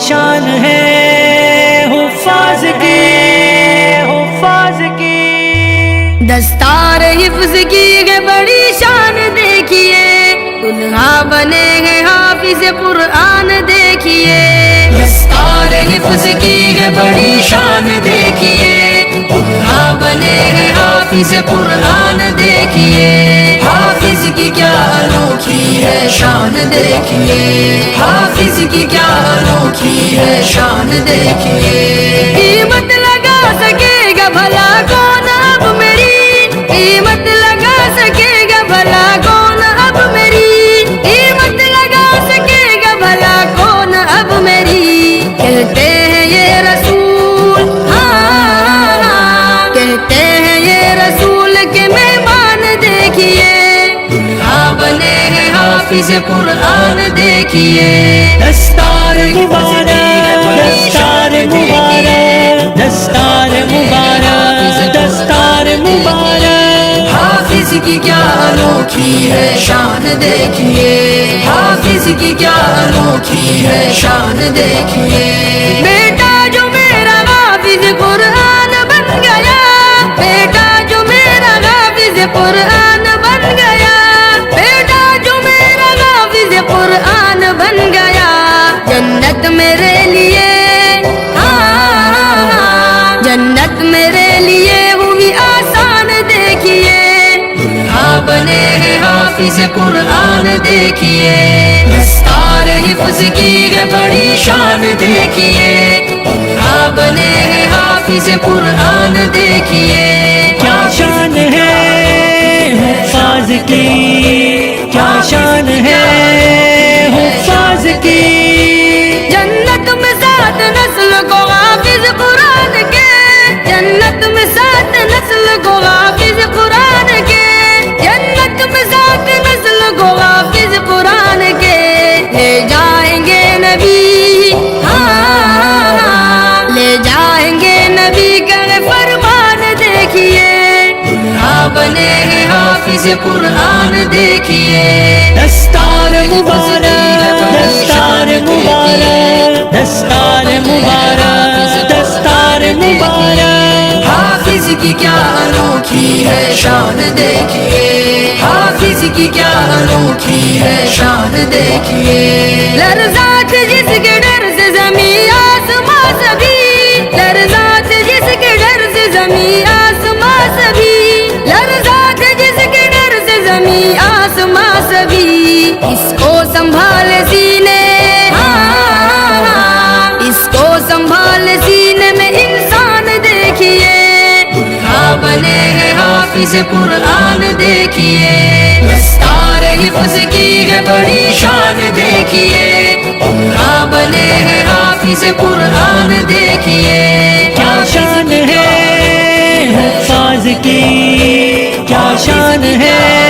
شان ہے حفاظ کی، حفاظ کی۔ دستار حفظ کی ہے بڑی شان دیکھیے، دلہا بنے ہیں حافظ قرآن دیکھیے۔ دستار حفظ کی ہے بڑی شان دیکھیے، دلہا بنے ہیں حافظ قرآن دیکھیے۔ حافظ کی کیا انوکھی ہے شان دیکھیے، حافظ کی کیا انوکھی ہے شان دیکھیے۔ قیمت لگا سکے گا بھلا کون اب میری، قیمت لگا سکے گا بھلا کون اب میری، قیمت لگا سکے گا بھلا کون اب میری۔ کہتے ہیں یہ رسول، ہاں کہتے ہیں یہ رسول کے مہمان دیکھیے، دلہا بنے ہیں حافظ قرآن دیکھیے۔ دستار مبارک، دستار مبارک، دستار مبارک، دستار مبارک۔ حافظ کی کیا انوکھی ہے شان دیکھیے، حافظ کی کیا انوکھی ہے شان دیکھیے۔ بیٹا جو میرا حافظ قرآن بن گیا، بیٹا جو میرا حافظ قرآن بن گیا، بیٹا جو میرا حافظ قرآن بن گیا، جنت میرے لیے، ہاں جنت میرے لیے ہوئی آسان دیکھیے، دلہا بنے ہیں حافظ قرآن دیکھیے۔ دستار حفظ کی ہے بڑی شان دیکھیے، دلہا بنے ہیں حافظ قرآن دیکھیے۔ کیا شان ہے حفاظ کی، کیا شان ہے حفاظ کی۔ جنت میں سات نسل کو حافظ قرآن کے، جنت میں سات نسل کو حافظ قرآن کے، جنت میں سات نسل کو حافظ قرآن کے، لے جائیں گے نبی، ہاں لے جائیں گے نبی کا فرمان دیکھیے، دلہا بنے ہیں حافظ قرآن دیکھیے۔ دستار مبارک، دستار مبارک، دستار مبارک، دستار مبارک۔ حافظ کی کیا انوکھی ہے شان دیکھیے، حافظ کی کیا انوکھی ہے شان دیکھیے۔ لرزات جس کے ڈر سے زمین آسماں سبھی، لرزات جس کے ڈر سے زمین آسماں سبھی، لرزات جس کے ڈر سے زمین آسماں سبھی، اس کو سنبھال سینے، ہاں اس کو سنبھال سینے میں انسان دیکھیے، دلہا بنے ہیں حافظ قرآن دیکھیے۔ دستار حفظ کی ہے بڑی شان دیکھیے، دلہا بنے ہیں حافظ قرآن دیکھیے۔ کیا شان ہے حفاظ کی، کیا شان ہے